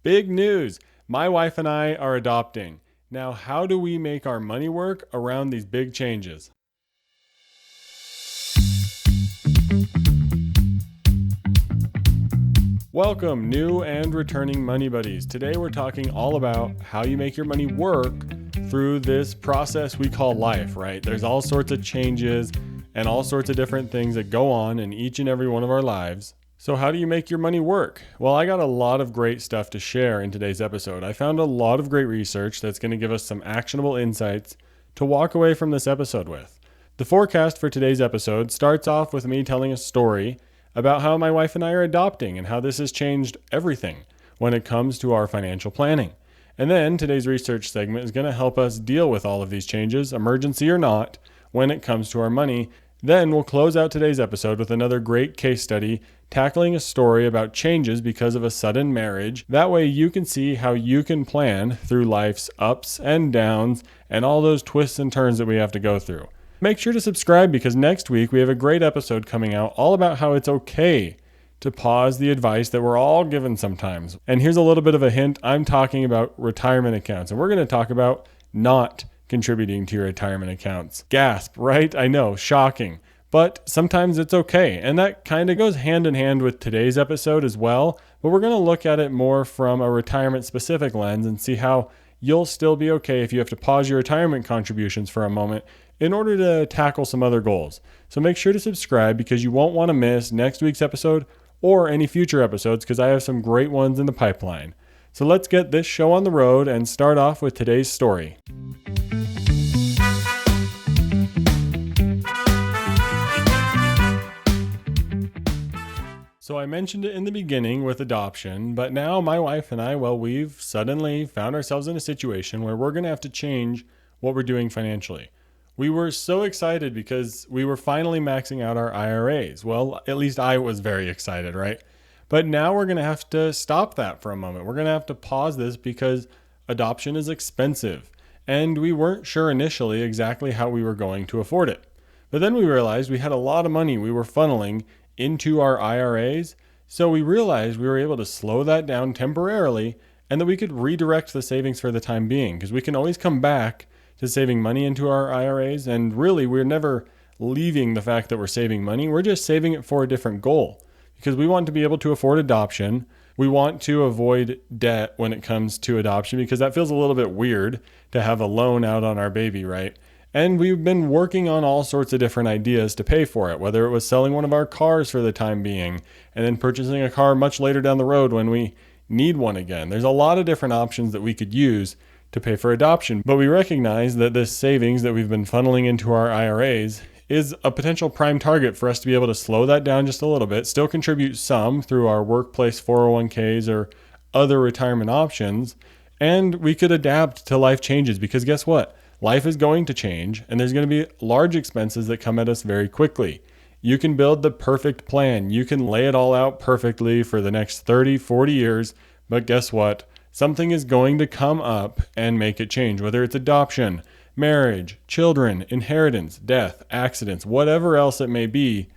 Big news! My wife and I are adopting. Now, how do we make our money work around these big changes? Welcome, new and returning money buddies. Today we're talking all about how you make your money work through this process we call life, right? There's all sorts of changes and all sorts of different things that go on in each and every one of our lives. So how do you make your money work? Well, I got a lot of great stuff to share in today's episode. I found a lot of great research that's going to give us some actionable insights to walk away from this episode with. The forecast for today's episode starts off with me telling a story about how my wife and I are adopting and how this has changed everything when it comes to our financial planning. And then today's research segment is going to help us deal with all of these changes, emergency or not, when it comes to our money. Then we'll close out today's episode with another great case study tackling a story about changes because of a sudden marriage. That way you can see how you can plan through life's ups and downs and all those twists and turns that we have to go through. Make sure to subscribe because next week we have a great episode coming out all about how it's okay to pause the advice that we're all given sometimes. And here's a little bit of a hint. I'm talking about retirement accounts, and we're going to talk about not contributing to your retirement accounts. Gasp, right? I know, shocking. But sometimes it's okay. And that kind of goes hand in hand with today's episode as well. But we're going to look at it more from a retirement specific lens and see how you'll still be okay if you have to pause your retirement contributions for a moment in order to tackle some other goals. So make sure to subscribe because you won't want to miss next week's episode or any future episodes because I have some great ones in the pipeline. So let's get this show on the road and start off with today's story. So I mentioned it in the beginning with adoption, but now my wife and I, we've suddenly found ourselves in a situation where we're going to have to change what we're doing financially. We were so excited because we were finally maxing out our IRAs. Well, at least I was very excited, right? But now we're going to have to stop that for a moment. We're going to have to pause this because adoption is expensive, and we weren't sure initially exactly how we were going to afford it. But then we realized we had a lot of money we were funneling into our IRAs, so we realized we were able to slow that down temporarily and that we could redirect the savings for the time being because we can always come back to saving money into our IRAs, and really we're never leaving the fact that we're saving money. We're just saving it for a different goal because we want to be able to afford adoption. We want to avoid debt when it comes to adoption because that feels a little bit weird to have a loan out on our baby, right? And we've been working on all sorts of different ideas to pay for it, whether it was selling one of our cars for the time being and then purchasing a car much later down the road when we need one again. There's a lot of different options that we could use to pay for adoption, but we recognize that this savings that we've been funneling into our IRAs is a potential prime target for us to be able to slow that down just a little bit, still contribute some through our workplace 401ks or other retirement options, and we could adapt to life changes because guess what? Life is going to change, and there's going to be large expenses that come at us very quickly. You can build the perfect plan. You can lay it all out perfectly for the next 30, 40 years, but guess what? Something is going to come up and make it change, whether it's adoption, marriage, children, inheritance, death, accidents, whatever else it may be.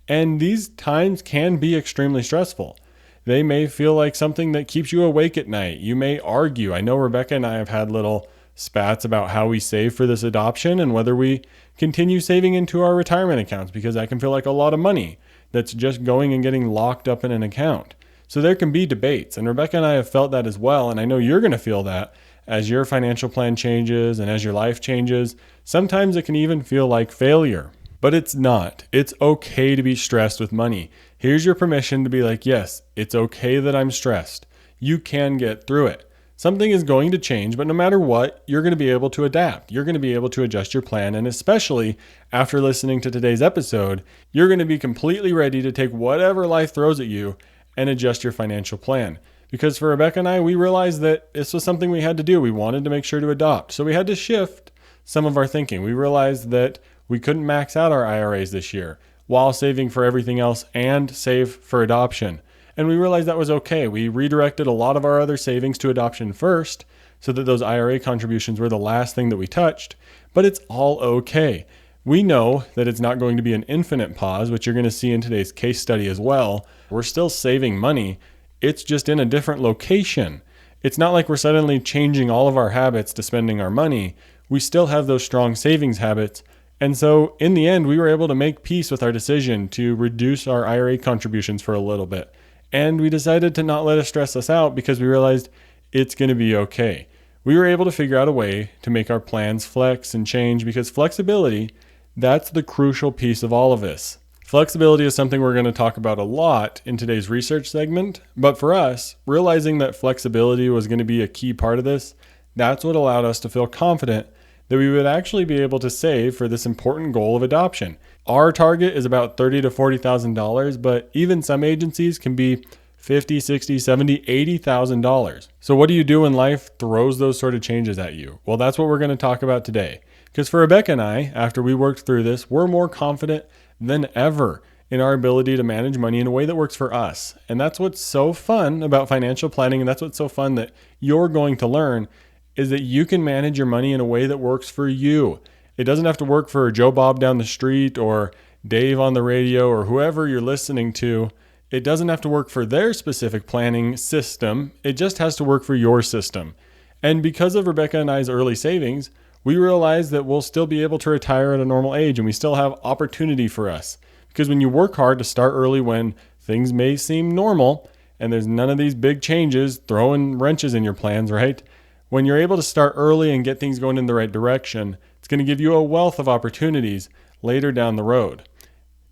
And these times can be extremely stressful. They may feel like something that keeps you awake at night. You may argue. I know Rebecca and I have had little spats about how we save for this adoption and whether we continue saving into our retirement accounts because that can feel like a lot of money that's just going and getting locked up in an account. So there can be debates, and Rebecca and I have felt that as well, and I know you're going to feel that as your financial plan changes and as your life changes. Sometimes it can even feel like failure, but it's not. It's okay to be stressed with money. Here's your permission to be like, yes, it's okay that I'm stressed. You can get through it. Something is going to change, but no matter what, you're going to be able to adapt. You're going to be able to adjust your plan. And especially after listening to today's episode, you're going to be completely ready to take whatever life throws at you and adjust your financial plan. Because for Rebecca and I, we realized that this was something we had to do. We wanted to make sure to adopt. So we had to shift some of our thinking. We realized that we couldn't max out our IRAs this year while saving for everything else and save for adoption. And we realized that was okay. We redirected a lot of our other savings to adoption first so that those IRA contributions were the last thing that we touched, but it's all okay. We know that it's not going to be an infinite pause, which you're going to see in today's case study as well. We're still saving money. It's just in a different location. It's not like we're suddenly changing all of our habits to spending our money. We still have those strong savings habits. And so in the end, we were able to make peace with our decision to reduce our IRA contributions for a little bit. And we decided to not let it stress us out because we realized it's going to be okay. We were able to figure out a way to make our plans flex and change because flexibility, that's the crucial piece of all of this. Flexibility is something we're going to talk about a lot in today's research segment, but for us, realizing that flexibility was going to be a key part of this, that's what allowed us to feel confident that we would actually be able to save for this important goal of adoption. Our target is about $30,000 to $40,000, but even some agencies can be $50,000, $60,000, $70,000, $80,000. So what do you do when life throws those sort of changes at you? Well, that's what we're going to talk about today. Because for Rebecca and I, after we worked through this, we're more confident than ever in our ability to manage money in a way that works for us. And that's what's so fun about financial planning, and that's what's so fun that you're going to learn, is that you can manage your money in a way that works for you. It doesn't have to work for Joe Bob down the street or Dave on the radio or whoever you're listening to. It doesn't have to work for their specific planning system. It just has to work for your system. And because of Rebecca and I's early savings, we realized that we'll still be able to retire at a normal age and we still have opportunity for us. Because when you work hard to start early when things may seem normal and there's none of these big changes throwing wrenches in your plans, right? When you're able to start early and get things going in the right direction, it's going to give you a wealth of opportunities later down the road.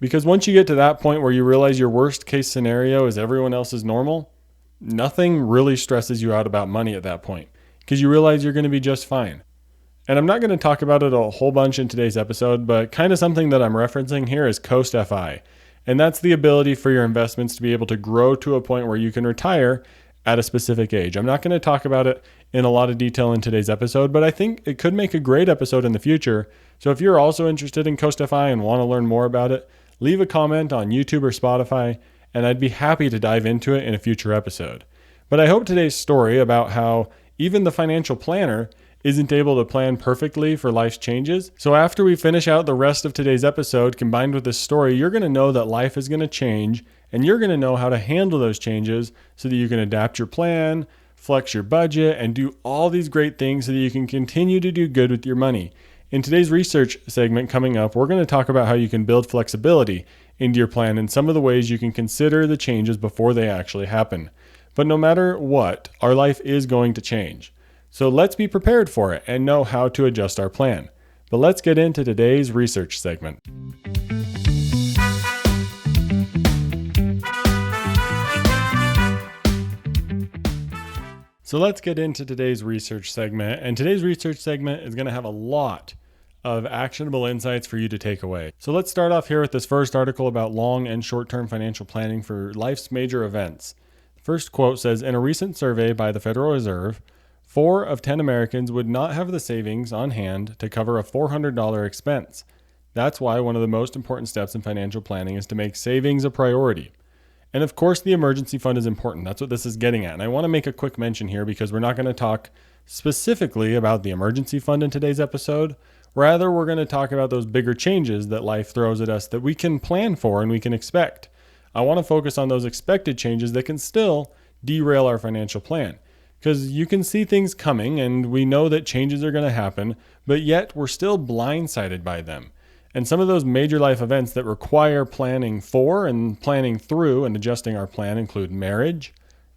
Because once you get to that point where you realize your worst case scenario is everyone else's normal, nothing really stresses you out about money at that point because you realize you're going to be just fine. And I'm not going to talk about it a whole bunch in today's episode, but kind of something that I'm referencing here is Coast FI. And that's the ability for your investments to be able to grow to a point where you can retire at a specific age. I'm not going to talk about it in a lot of detail in today's episode, but I think it could make a great episode in the future. So if you're also interested in Coast FI and want to learn more about it, leave a comment on YouTube or Spotify, and I'd be happy to dive into it in a future episode. But I hope today's story about how even the financial planner isn't able to plan perfectly for life's changes. So after we finish out the rest of today's episode combined with this story, you're going to know that life is going to change and you're going to know how to handle those changes so that you can adapt your plan, flex your budget, and do all these great things so that you can continue to do good with your money. In today's research segment coming up, we're going to talk about how you can build flexibility into your plan and some of the ways you can consider the changes before they actually happen. But no matter what, our life is going to change. So let's be prepared for it and know how to adjust our plan. But let's get into today's research segment. So let's get into today's research segment. And today's research segment is going to have a lot of actionable insights for you to take away. So let's start off here with this first article about long and short-term financial planning for life's major events. The first quote says, in a recent survey by the Federal Reserve, 4 of 10 Americans would not have the savings on hand to cover a $400 expense. That's why one of the most important steps in financial planning is to make savings a priority. And of course, the emergency fund is important. That's what this is getting at. And I want to make a quick mention here because we're not going to talk specifically about the emergency fund in today's episode. Rather, we're going to talk about those bigger changes that life throws at us that we can plan for and we can expect. I want to focus on those expected changes that can still derail our financial plan. Because you can see things coming and we know that changes are going to happen, but yet we're still blindsided by them. And some of those major life events that require planning for and planning through and adjusting our plan include marriage,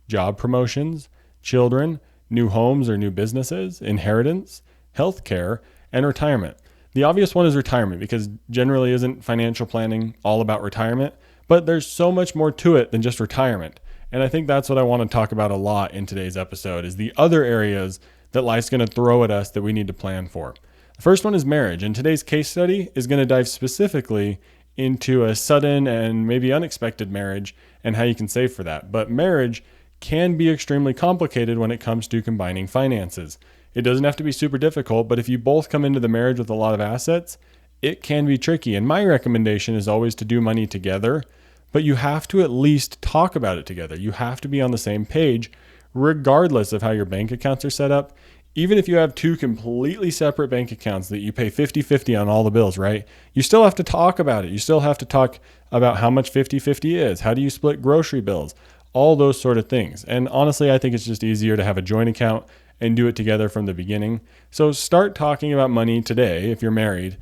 job promotions, children, new homes or new businesses, inheritance, healthcare, and retirement. The obvious one is retirement because generally isn't financial planning all about retirement, but there's so much more to it than just retirement. And I think that's what I want to talk about a lot in today's episode is the other areas that life's going to throw at us that we need to plan for. The first one is marriage, and today's case study is going to dive specifically into a sudden and maybe unexpected marriage and how you can save for that. But marriage can be extremely complicated when it comes to combining finances. It doesn't have to be super difficult, but if you both come into the marriage with a lot of assets, it can be tricky. And my recommendation is always to do money together, but you have to at least talk about it together. You have to be on the same page, regardless of how your bank accounts are set up. Even if you have 2 completely separate bank accounts that you pay 50-50 on all the bills, right? You still have to talk about it. You still have to talk about how much 50-50 is. How do you split grocery bills? all those sort of things. And honestly, I think it's just easier to have a joint account and do it together from the beginning. So start talking about money today if you're married,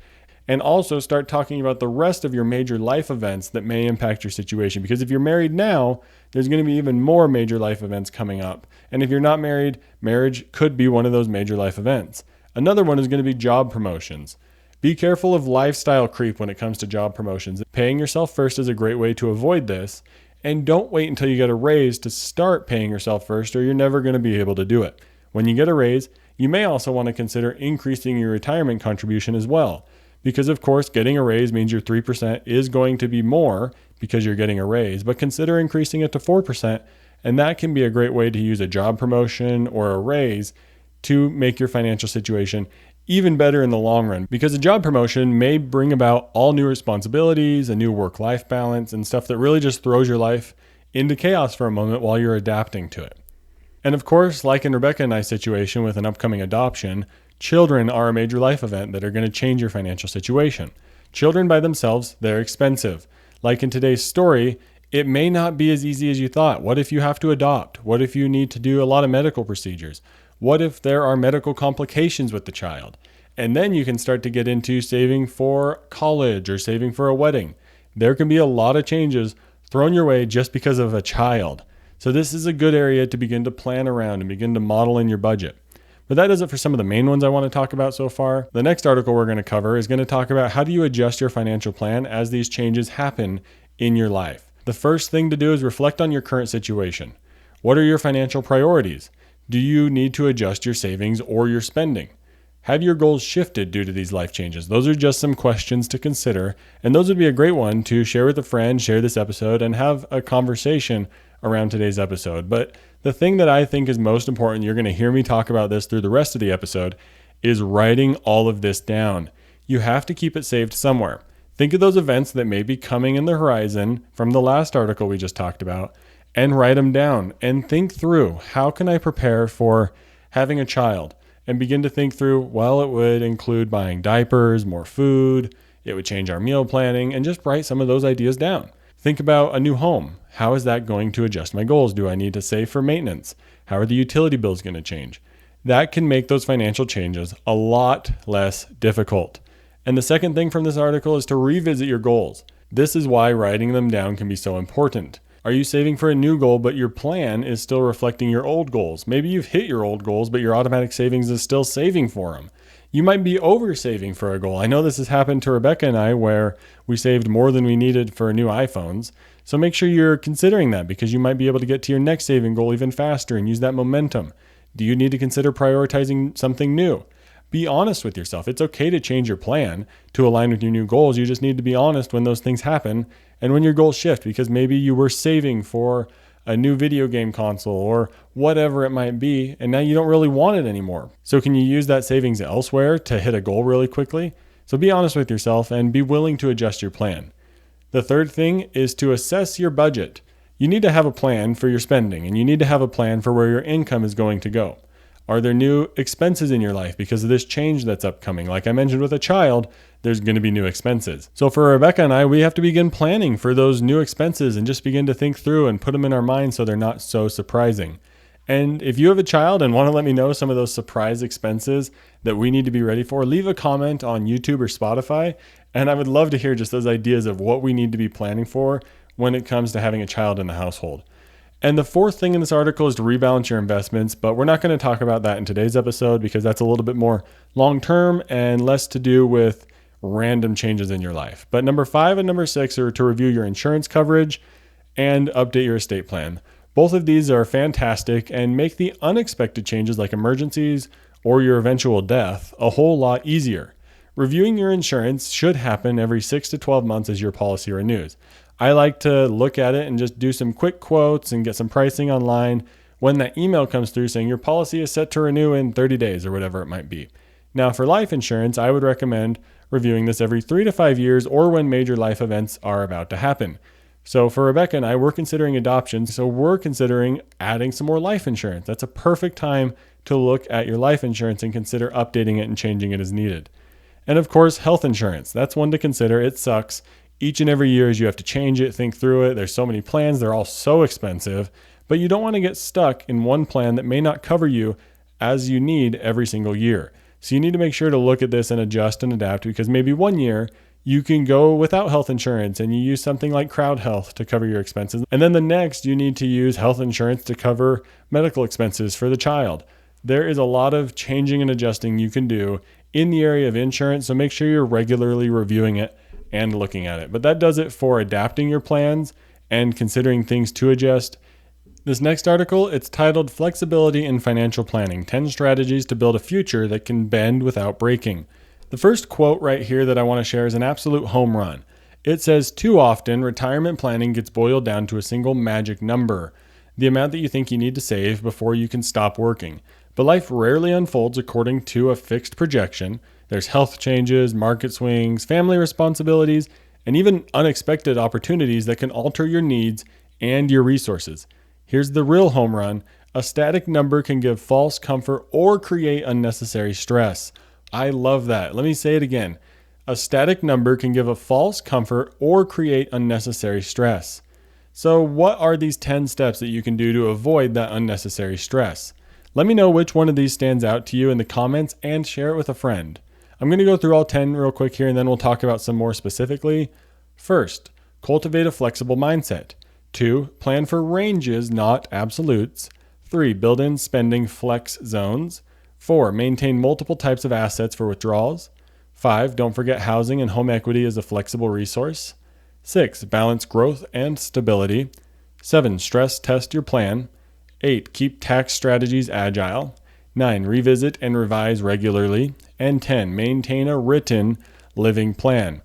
and also start talking about the rest of your major life events that may impact your situation. Because if you're married now, there's going to be even more major life events coming up. And if you're not married, marriage could be one of those major life events. Another one is going to be job promotions. Be careful of lifestyle creep when it comes to job promotions. Paying yourself first is a great way to avoid this. And don't wait until you get a raise to start paying yourself first, or you're never going to be able to do it. When you get a raise, you may also want to consider increasing your retirement contribution as well. Because of course, getting a raise means your 3% is going to be more because you're getting a raise, but consider increasing it to 4%. And that can be a great way to use a job promotion or a raise to make your financial situation even better in the long run, because a job promotion may bring about all new responsibilities, a new work-life balance, and stuff that really just throws your life into chaos for a moment while you're adapting to it. And of course, like in Rebecca and I's situation with an upcoming adoption, children are a major life event that are going to change your financial situation. Children by themselves, they're expensive. Like in today's story, it may not be as easy as you thought. What if you have to adopt? What if you need to do a lot of medical procedures? What if there are medical complications with the child? And then you can start to get into saving for college or saving for a wedding. There can be a lot of changes thrown your way just because of a child. So this is a good area to begin to plan around and begin to model in your budget. But that does it for some of the main ones I want to talk about so far. The next article we're going to cover is going to talk about how do you adjust your financial plan as these changes happen in your life. The first thing to do is reflect on your current situation. What are your financial priorities? Do you need to adjust your savings or your spending? Have your goals shifted due to these life changes? Those are just some questions to consider, and those would be a great one to share with a friend, share this episode, and have a conversation around today's episode. But the thing that I think is most important, you're going to hear me talk about this through the rest of the episode, is writing all of this down. You have to keep it saved somewhere. Think of those events that may be coming in the horizon from the last article we just talked about, and write them down and think through, how can I prepare for having a child? And begin to think through, well, it would include buying diapers, more food, it would change our meal planning, and just write some of those ideas down. Think about a new home. How is that going to adjust my goals? Do I need to save for maintenance? How are the utility bills going to change? That can make those financial changes a lot less difficult. And the second thing from this article is to revisit your goals. This is why writing them down can be so important. Are you saving for a new goal, but your plan is still reflecting your old goals? Maybe you've hit your old goals, but your automatic savings is still saving for them. You might be over saving for a goal. I know this has happened to Rebecca and I, where we saved more than we needed for new iPhones. So make sure you're considering that, because you might be able to get to your next saving goal even faster and use that momentum. Do you need to consider prioritizing something new? Be honest with yourself. It's okay to change your plan to align with your new goals. You just need to be honest when those things happen and when your goals shift, because maybe you were saving for a new video game console or whatever it might be, and now you don't really want it anymore. So can you use that savings elsewhere to hit a goal really quickly? So be honest with yourself and be willing to adjust your plan. The third thing is to assess your budget. You need to have a plan for your spending, and you need to have a plan for where your income is going to go. Are there new expenses in your life because of this change that's upcoming? Like I mentioned with a child, there's going to be new expenses. So for Rebecca and I, we have to begin planning for those new expenses and just begin to think through and put them in our mind so they're not so surprising. And if you have a child and want to let me know some of those surprise expenses that we need to be ready for, leave a comment on YouTube or Spotify. And I would love to hear just those ideas of what we need to be planning for when it comes to having a child in the household. And the fourth thing in this article is to rebalance your investments, but we're not going to talk about that in today's episode because that's a little bit more long-term and less to do with random changes in your life. But number 5 and number 6 are to review your insurance coverage and update your estate plan. Both of these are fantastic and make the unexpected changes like emergencies or your eventual death a whole lot easier. Reviewing your insurance should happen every 6 to 12 months as your policy renews. I like to look at it and just do some quick quotes and get some pricing online when that email comes through saying your policy is set to renew in 30 days or whatever it might be. Now for life insurance, I would recommend reviewing this every 3 to 5 years or when major life events are about to happen. So for Rebecca and I, we're considering adoption, so we're considering adding some more life insurance. That's a perfect time to look at your life insurance and consider updating it and changing it as needed. And of course, health insurance. That's one to consider. It sucks. each and every year as you have to change it, think through it. There's so many plans, they're all so expensive, but you don't want to get stuck in one plan that may not cover you as you need every single year. So you need to make sure to look at this and adjust and adapt, because maybe one year you can go without health insurance and you use something like Crowd Health to cover your expenses. And then the next, you need to use health insurance to cover medical expenses for the child. There is a lot of changing and adjusting you can do in the area of insurance, so make sure you're regularly reviewing it and looking at it. But that does it for adapting your plans and considering things to adjust. This next article, it's titled Flexibility in Financial Planning, 10 Strategies to Build a Future That Can Bend Without Breaking. The first quote right here that I want to share is an absolute home run. It says, "Too often, retirement planning gets boiled down to a single magic number, the amount that you think you need to save before you can stop working. But life rarely unfolds according to a fixed projection. There's health changes, market swings, family responsibilities, and even unexpected opportunities that can alter your needs and your resources. Here's the real home run. A static number can give false comfort or create unnecessary stress." I love that. Let me say it again. A static number can give a false comfort or create unnecessary stress. So what are these 10 steps that you can do to avoid that unnecessary stress? Let me know which one of these stands out to you in the comments and share it with a friend. I'm going to go through all 10 real quick here, and then we'll talk about some more specifically. First, cultivate a flexible mindset. 2, plan for ranges, not absolutes. 3, build in spending flex zones. 4, maintain multiple types of assets for withdrawals. 5, don't forget housing and home equity as a flexible resource. 6, balance growth and stability. 7, stress test your plan. 8, keep tax strategies agile. 9, revisit and revise regularly. And 10, maintain a written living plan.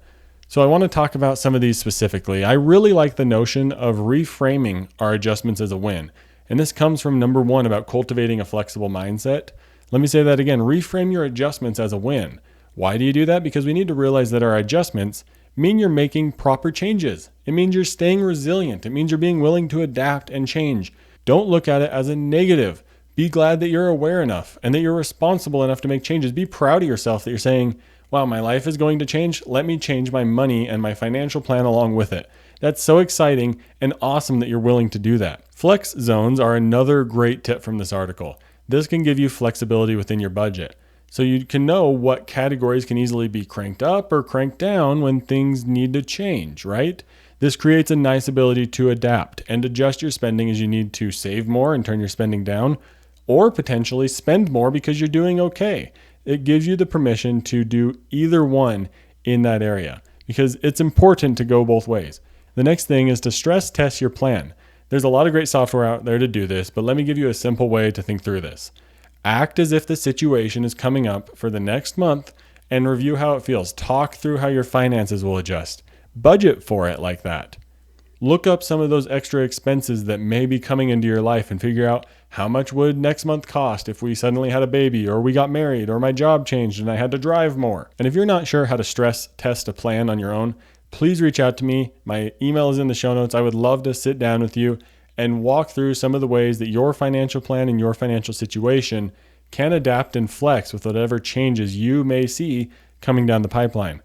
So I want to talk about some of these specifically. I really like the notion of reframing our adjustments as a win. And this comes from number 1 about cultivating a flexible mindset. Let me say that again, reframe your adjustments as a win. Why do you do that? Because we need to realize that our adjustments mean you're making proper changes. It means you're staying resilient. It means you're being willing to adapt and change. Don't look at it as a negative. Be glad that you're aware enough and that you're responsible enough to make changes. Be proud of yourself that you're saying, wow, my life is going to change. Let me change my money and my financial plan along with it. That's so exciting and awesome that you're willing to do that. Flex zones are another great tip from this article. This can give you flexibility within your budget, so you can know what categories can easily be cranked up or cranked down when things need to change, right? This creates a nice ability to adapt and adjust your spending as you need to save more and turn your spending down, or potentially spend more because you're doing okay. It gives you the permission to do either one in that area, because it's important to go both ways. The next thing is to stress test your plan. There's a lot of great software out there to do this, but let me give you a simple way to think through this. Act as if the situation is coming up for the next month and review how it feels. Talk through how your finances will adjust. Budget for it like that. Look up some of those extra expenses that may be coming into your life and figure out how much would next month cost if we suddenly had a baby, or we got married, or my job changed and I had to drive more. And if you're not sure how to stress test a plan on your own, please reach out to me. My email is in the show notes. I would love to sit down with you and walk through some of the ways that your financial plan and your financial situation can adapt and flex with whatever changes you may see coming down the pipeline.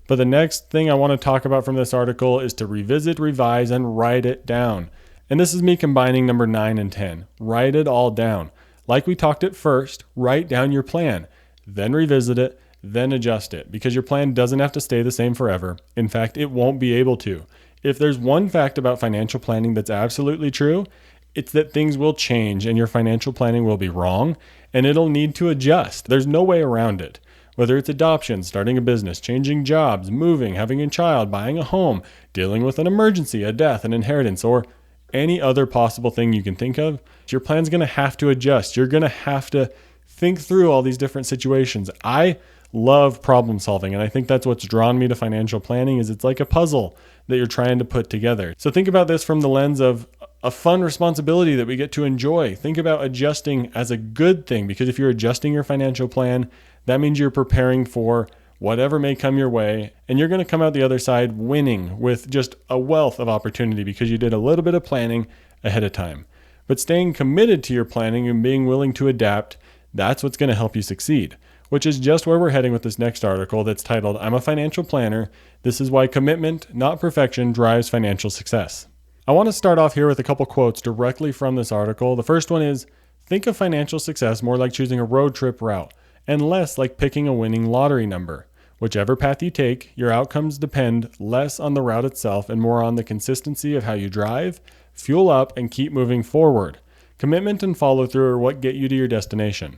But the next thing I want to talk about from this article is to revisit, revise, and write it down. And this is me combining number 9 and 10. Write it all down. Like we talked at first, write down your plan, then revisit it, then adjust it, because your plan doesn't have to stay the same forever. In fact, it won't be able to. If there's one fact about financial planning that's absolutely true, it's that things will change and your financial planning will be wrong and it'll need to adjust. There's no way around it. Whether it's adoption, starting a business, changing jobs, moving, having a child, buying a home, dealing with an emergency, a death, an inheritance, or any other possible thing you can think of, your plan's going to have to adjust. You're going to have to think through all these different situations. I love problem solving, and I think that's what's drawn me to financial planning. Is it's like a puzzle that you're trying to put together. So think about this from the lens of a fun responsibility that we get to enjoy. Think about adjusting as a good thing, because if you're adjusting your financial plan, that means you're preparing for whatever may come your way, and you're going to come out the other side winning with just a wealth of opportunity because you did a little bit of planning ahead of time. But staying committed to your planning and being willing to adapt, that's what's going to help you succeed. which is just where we're heading with this next article that's titled, "I'm a Financial Planner. This is why commitment, not perfection, drives financial success." I want to start off here with a couple quotes directly from this article. The first one is, "Think of financial success more like choosing a road trip route and less like picking a winning lottery number. Whichever path you take, your outcomes depend less on the route itself and more on the consistency of how you drive, fuel up, and keep moving forward. Commitment and follow through are what get you to your destination.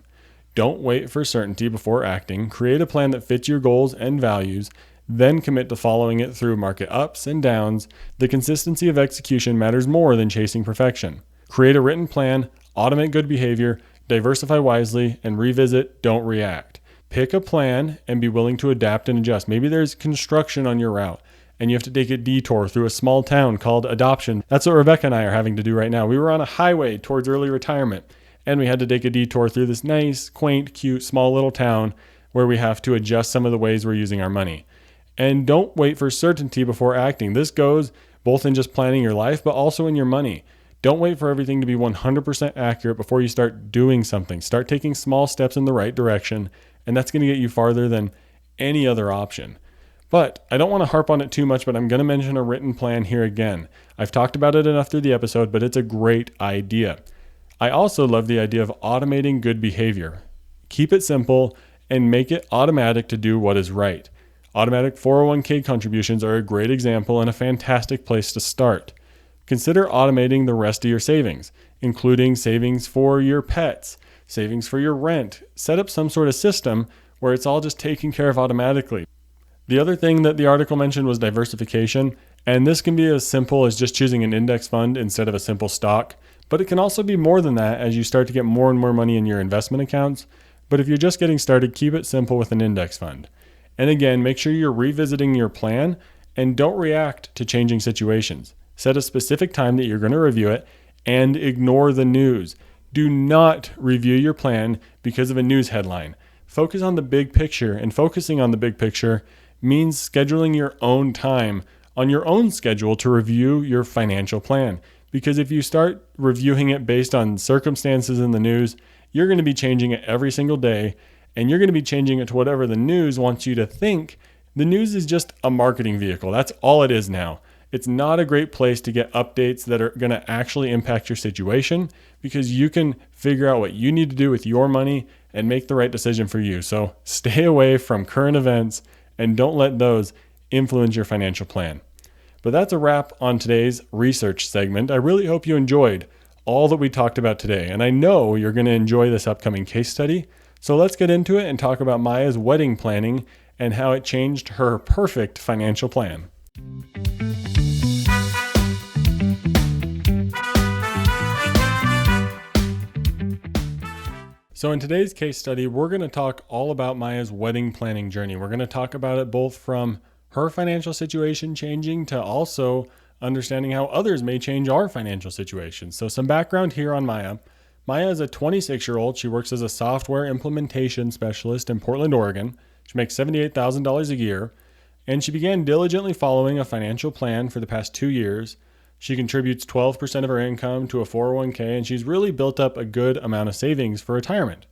Don't wait for certainty before acting. Create a plan that fits your goals and values, then commit to following it through market ups and downs. The consistency of execution matters more than chasing perfection. Create a written plan, automate good behavior, diversify wisely, and revisit, don't react. Pick a plan and be willing to adapt and adjust. Maybe there's construction on your route and you have to take a detour through a small town called Adoption. That's what Rebecca and I are having to do right now. We were on a highway towards early retirement and we had to take a detour through this nice, quaint, cute, small little town where we have to adjust some of the ways we're using our money. And don't wait for certainty before acting. This goes both in just planning your life, but also in your money. Don't wait for everything to be 100% accurate before you start doing something. Start taking small steps in the right direction, and that's going to get you farther than any other option. But I don't want to harp on it too much, but I'm going to mention a written plan here again. I've talked about it enough through the episode, but it's a great idea. I also love the idea of automating good behavior. Keep it simple and make it automatic to do what is right. Automatic 401k contributions are a great example and a fantastic place to start. Consider automating the rest of your savings, including savings for your pets, savings for your rent. Set up some sort of system where it's all just taken care of automatically. The other thing that the article mentioned was diversification, and this can be as simple as just choosing an index fund instead of a simple stock. But it can also be more than that as you start to get more and more money in your investment accounts. But if you're just getting started, keep it simple with an index fund. And again, make sure you're revisiting your plan and don't react to changing situations. Set a specific time that you're going to review it and ignore the news. Do not review your plan because of a news headline. Focus on the big picture, and focusing on the big picture means scheduling your own time on your own schedule to review your financial plan. Because if you start reviewing it based on circumstances in the news, you're going to be changing it every single day, and you're going to be changing it to whatever the news wants you to think. The news is just a marketing vehicle. That's all it is now. It's not a great place to get updates that are going to actually impact your situation, because you can figure out what you need to do with your money and make the right decision for you. So stay away from current events and don't let those influence your financial plan. But that's a wrap on today's research segment. I really hope you enjoyed all that we talked about today, and I know you're going to enjoy this upcoming case study. So let's get into it and talk about Maya's wedding planning and how it changed her perfect financial plan. So in today's case study, we're going to talk all about Maya's wedding planning journey. We're going to talk about it both from her financial situation changing to also understanding how others may change our financial situation. So some background here on Maya. Maya is a 26-year-old. She works as a software implementation specialist in Portland, Oregon. She makes $78,000 a year, and she began diligently following a financial plan for the past 2 years. She contributes 12% of her income to a 401k, and she's really built up a good amount of savings for retirement.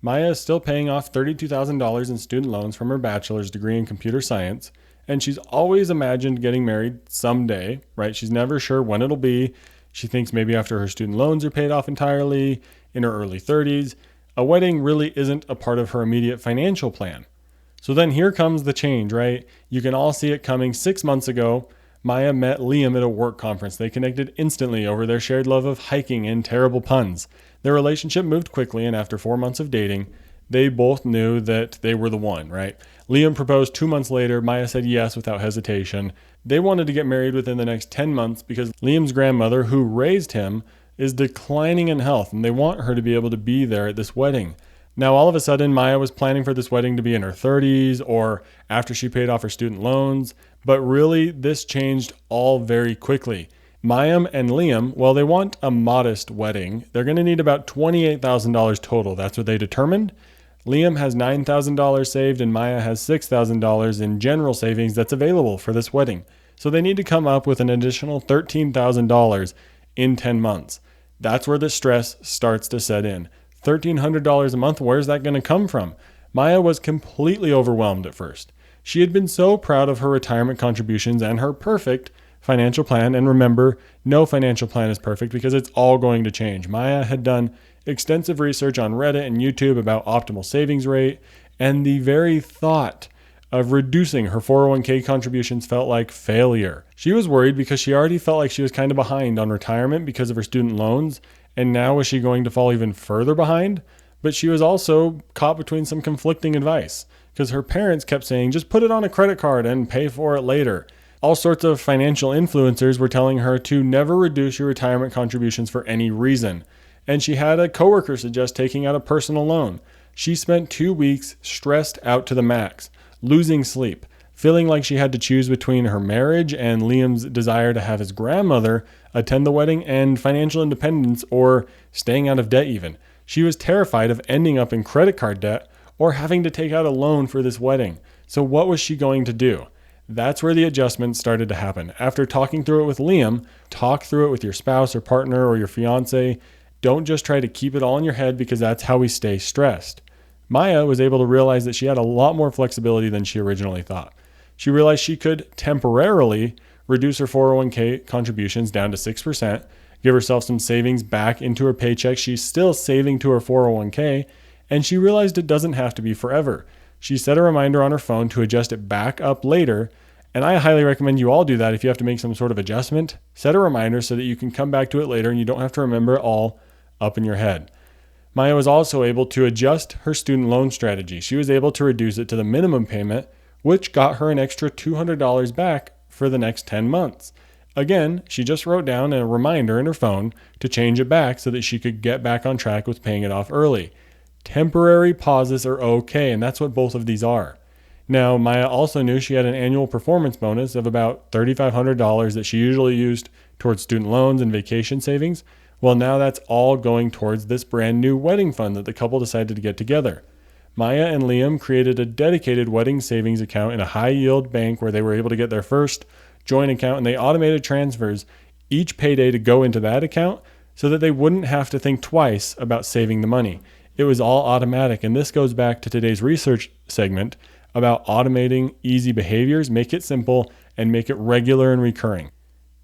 Maya is still paying off $32,000 in student loans from her bachelor's degree in computer science, and she's always imagined getting married someday, right? She's never sure when it'll be. She thinks maybe after her student loans are paid off entirely, in her early 30s. A wedding really isn't a part of her immediate financial plan. So then here comes the change, right? You can all see it coming. 6 months ago, Maya met Liam at a work conference. They connected instantly over their shared love of hiking and terrible puns. Their relationship moved quickly, and after 4 months of dating, they both knew that they were the one, right? Liam proposed 2 months later. Maya said yes without hesitation. They wanted to get married within the next 10 months because Liam's grandmother, who raised him, is declining in health, and they want her to be able to be there at this wedding. Now, all of a sudden, Maya was planning for this wedding to be in her 30s or after she paid off her student loans, but really, this changed all very quickly. Maya and Liam, well, they want a modest wedding. They're going to need about $28,000 total. That's what they determined. Liam has $9,000 saved and Maya has $6,000 in general savings that's available for this wedding. So they need to come up with an additional $13,000 in 10 months. That's where the stress starts to set in. $1,300 a month, where's that going to come from? Maya was completely overwhelmed at first. She had been so proud of her retirement contributions and her perfect financial plan. And remember, no financial plan is perfect because it's all going to change. Maya had done extensive research on Reddit and YouTube about optimal savings rate, and the very thought of reducing her 401k contributions felt like failure. She was worried because she already felt like she was kind of behind on retirement because of her student loans, and now was she going to fall even further behind? But she was also caught between some conflicting advice because her parents kept saying, just put it on a credit card and pay for it later. All sorts of financial influencers were telling her to never reduce your retirement contributions for any reason. And she had a coworker suggest taking out a personal loan. She spent 2 weeks stressed out to the max, losing sleep, feeling like she had to choose between her marriage and Liam's desire to have his grandmother attend the wedding and financial independence, or staying out of debt even. She was terrified of ending up in credit card debt or having to take out a loan for this wedding. So what was she going to do? That's where the adjustment started to happen. After talking through it with Liam, talk through it with your spouse or partner or your fiancé. Don't just try to keep it all in your head because that's how we stay stressed. Maya was able to realize that she had a lot more flexibility than she originally thought. She realized she could temporarily reduce her 401k contributions down to 6%, give herself some savings back into her paycheck. She's still saving to her 401k, and she realized it doesn't have to be forever. She set a reminder on her phone to adjust it back up later, and I highly recommend you all do that if you have to make some sort of adjustment. Set a reminder so that you can come back to it later and you don't have to remember it all up in your head. Maya was also able to adjust her student loan strategy. She was able to reduce it to the minimum payment, which got her an extra $200 back for the next 10 months. Again, she just wrote down a reminder in her phone to change it back so that she could get back on track with paying it off early. Temporary pauses are okay, and that's what both of these are. Now, Maya also knew she had an annual performance bonus of about $3,500 that she usually used towards student loans and vacation savings. Well, now that's all going towards this brand new wedding fund that the couple decided to get together. Maya and Liam created a dedicated wedding savings account in a high-yield bank where they were able to get their first joint account, and they automated transfers each payday to go into that account so that they wouldn't have to think twice about saving the money. It was all automatic, and this goes back to today's research segment about automating easy behaviors, make it simple, and make it regular and recurring.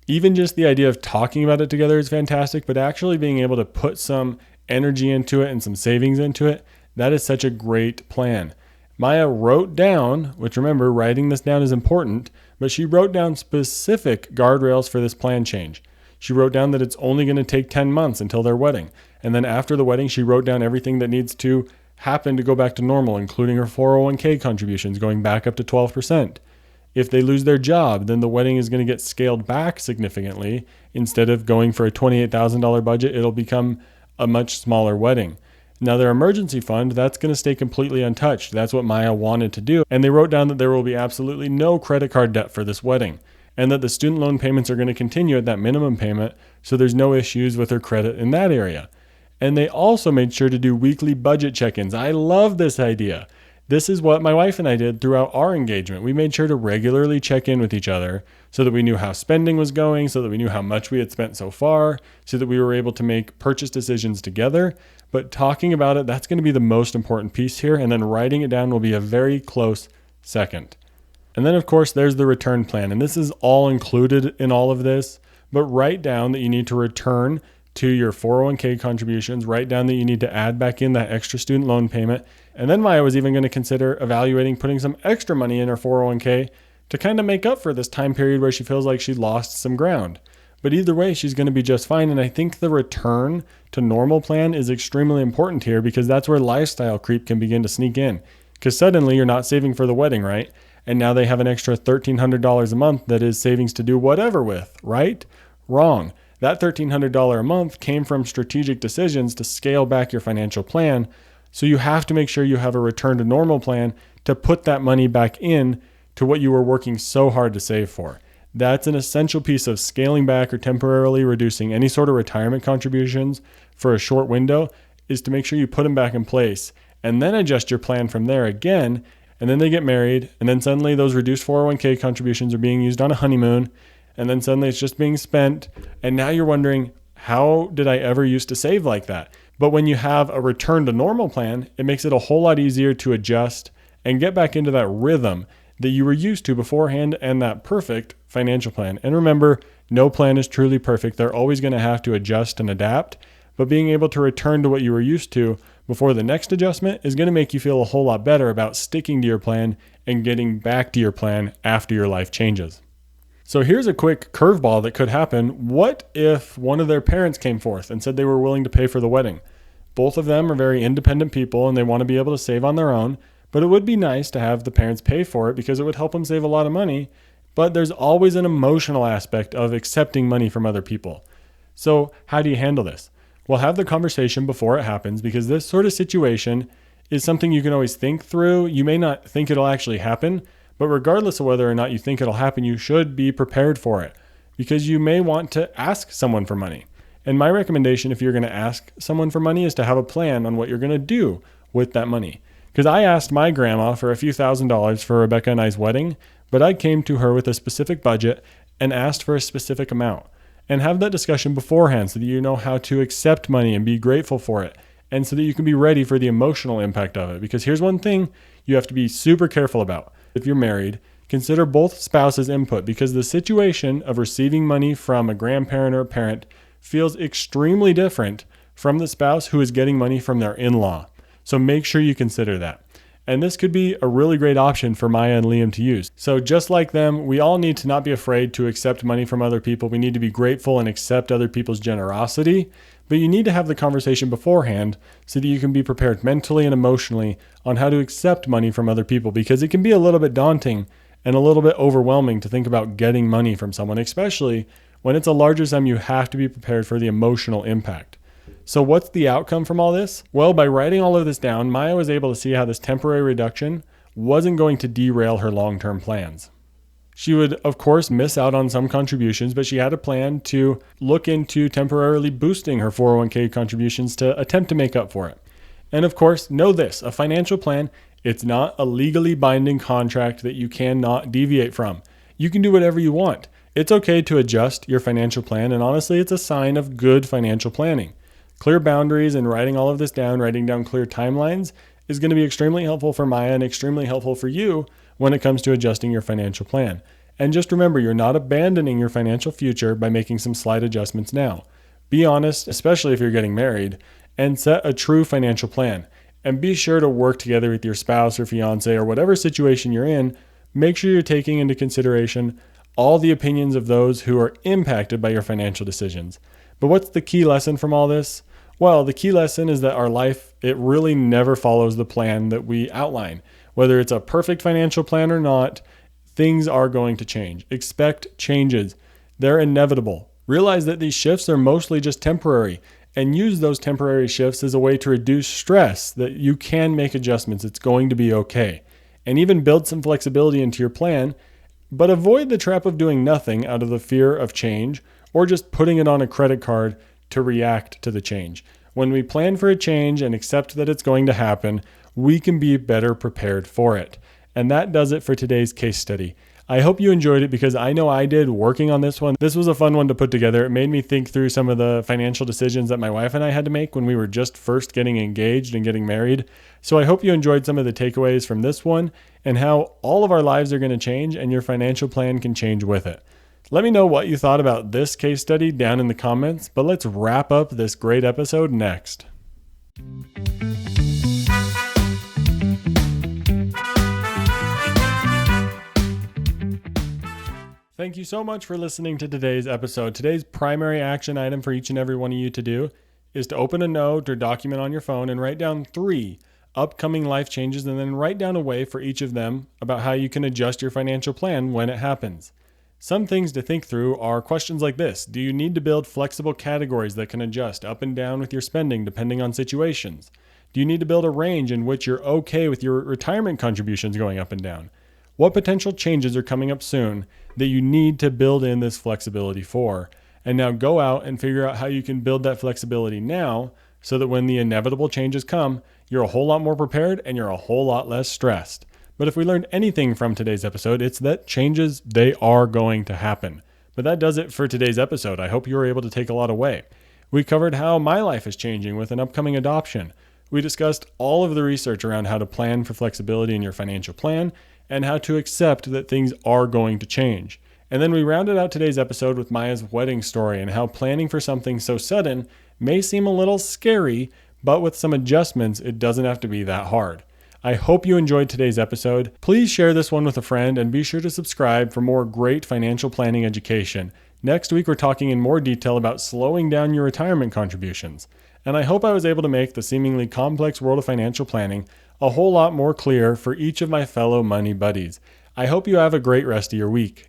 Even just the idea of talking about it together is fantastic, but actually being able to put some energy into it and some savings into it, that is such a great plan. Maya wrote down, which remember, writing this down is important, but she wrote down specific guardrails for this plan change. She wrote down that it's only going to take 10 months until their wedding. And then after the wedding, she wrote down everything that needs to happen to go back to normal, including her 401k contributions going back up to 12%. If they lose their job, then the wedding is going to get scaled back significantly. Instead of going for a $28,000 budget, it'll become a much smaller wedding. Now, their emergency fund, that's going to stay completely untouched. That's what Maya wanted to do. And they wrote down that there will be absolutely no credit card debt for this wedding, and that the student loan payments are going to continue at that minimum payment, so there's no issues with her credit in that area. And they also made sure to do weekly budget check-ins. I love this idea. This is what my wife and I did throughout our engagement. We made sure to regularly check in with each other so that we knew how spending was going, so that we knew how much we had spent so far, so that we were able to make purchase decisions together. But talking about it, that's going to be the most important piece here, and then writing it down will be a very close second. And then, of course, there's the return plan, and this is all included in all of this, but write down that you need to return to your 401k contributions, write down that you need to add back in that extra student loan payment. And then Maya was even going to consider evaluating putting some extra money in her 401k to kind of make up for this time period where she feels like she lost some ground. But either way, she's going to be just fine. And I think the return to normal plan is extremely important here because that's where lifestyle creep can begin to sneak in. Because suddenly you're not saving for the wedding, right? And now they have an extra $1,300 a month that is savings to do whatever with, right? Wrong. That $1,300 a month came from strategic decisions to scale back your financial plan. So you have to make sure you have a return to normal plan to put that money back in to what you were working so hard to save for. That's an essential piece of scaling back or temporarily reducing any sort of retirement contributions for a short window, is to make sure you put them back in place and then adjust your plan from there again. And then they get married, and then suddenly those reduced 401k contributions are being used on a honeymoon, and then suddenly it's just being spent. And now you're wondering, how did I ever used to save like that? But when you have a return to normal plan, it makes it a whole lot easier to adjust and get back into that rhythm that you were used to beforehand and that perfect financial plan. And remember, no plan is truly perfect. They're always going to have to adjust and adapt, but being able to return to what you were used to before the next adjustment is going to make you feel a whole lot better about sticking to your plan and getting back to your plan after your life changes. So here's a quick curveball that could happen. What if one of their parents came forth and said they were willing to pay for the wedding? Both of them are very independent people and they want to be able to save on their own, but it would be nice to have the parents pay for it because it would help them save a lot of money. But there's always an emotional aspect of accepting money from other people. So how do you handle this? Well, have the conversation before it happens, because this sort of situation is something you can always think through. You may not think it'll actually happen, but regardless of whether or not you think it'll happen, you should be prepared for it, because you may want to ask someone for money. And my recommendation, if you're going to ask someone for money, is to have a plan on what you're going to do with that money. Because I asked my grandma for a few $1,000s for Rebecca and I's wedding, but I came to her with a specific budget and asked for a specific amount. And have that discussion beforehand so that you know how to accept money and be grateful for it, and so that you can be ready for the emotional impact of it. Because here's one thing you have to be super careful about. If you're married, consider both spouses' input, because the situation of receiving money from a grandparent or a parent feels extremely different from the spouse who is getting money from their in-law. So make sure you consider that. And this could be a really great option for Maya and Liam to use. So just like them, we all need to not be afraid to accept money from other people. We need to be grateful and accept other people's generosity. But you need to have the conversation beforehand so that you can be prepared mentally and emotionally on how to accept money from other people, because it can be a little bit daunting and a little bit overwhelming to think about getting money from someone, especially when it's a larger sum. You have to be prepared for the emotional impact. So what's the outcome from all this? Well, by writing all of this down, Maya was able to see how this temporary reduction wasn't going to derail her long-term plans. She would, of course, miss out on some contributions, but she had a plan to look into temporarily boosting her 401k contributions to attempt to make up for it. And of course, know this, a financial plan, it's not a legally binding contract that you cannot deviate from. You can do whatever you want. It's okay to adjust your financial plan, and honestly, it's a sign of good financial planning. Clear boundaries and writing all of this down, writing down clear timelines is going to be extremely helpful for Maya and extremely helpful for you when it comes to adjusting your financial plan. And just remember, you're not abandoning your financial future by making some slight adjustments now. Be honest, especially if you're getting married, and set a true financial plan. And be sure to work together with your spouse or fiancé or whatever situation you're in. Make sure you're taking into consideration all the opinions of those who are impacted by your financial decisions. But what's the key lesson from all this? Well, the key lesson is that our life, it really never follows the plan that we outline. Whether it's a perfect financial plan or not, things are going to change. Expect changes. They're inevitable. Realize that these shifts are mostly just temporary, and use those temporary shifts as a way to reduce stress, that you can make adjustments. It's going to be okay. And even build some flexibility into your plan, but avoid the trap of doing nothing out of the fear of change or just putting it on a credit card to react to the change. When we plan for a change and accept that it's going to happen, we can be better prepared for it. And that does it for today's case study. I hope you enjoyed it, because I know I did working on this one. This was a fun one to put together. It made me think through some of the financial decisions that my wife and I had to make when we were just first getting engaged and getting married. So I hope you enjoyed some of the takeaways from this one and how all of our lives are going to change and your financial plan can change with it. Let me know what you thought about this case study down in the comments, but let's wrap up this great episode next. Thank you so much for listening to today's episode. Today's primary action item for each and every one of you to do is to open a note or document on your phone and write down 3 upcoming life changes, and then write down a way for each of them about how you can adjust your financial plan when it happens. Some things to think through are questions like this. Do you need to build flexible categories that can adjust up and down with your spending depending on situations? Do you need to build a range in which you're okay with your retirement contributions going up and down? What potential changes are coming up soon that you need to build in this flexibility for? And now go out and figure out how you can build that flexibility now so that when the inevitable changes come, you're a whole lot more prepared and you're a whole lot less stressed. But if we learned anything from today's episode, it's that changes, they are going to happen. But that does it for today's episode. I hope you were able to take a lot away. We covered how my life is changing with an upcoming adoption. We discussed all of the research around how to plan for flexibility in your financial plan and how to accept that things are going to change. And then we rounded out today's episode with Maya's wedding story and how planning for something so sudden may seem a little scary, but with some adjustments, it doesn't have to be that hard. I hope you enjoyed today's episode. Please share this one with a friend and be sure to subscribe for more great financial planning education. Next week, we're talking in more detail about slowing down your retirement contributions. And I hope I was able to make the seemingly complex world of financial planning a whole lot more clear for each of my fellow money buddies. I hope you have a great rest of your week.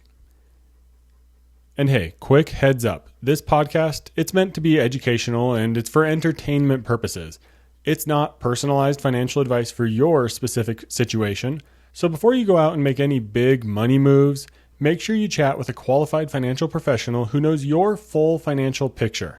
And hey, quick heads up. This podcast, it's meant to be educational and it's for entertainment purposes. It's not personalized financial advice for your specific situation. So before you go out and make any big money moves, make sure you chat with a qualified financial professional who knows your full financial picture.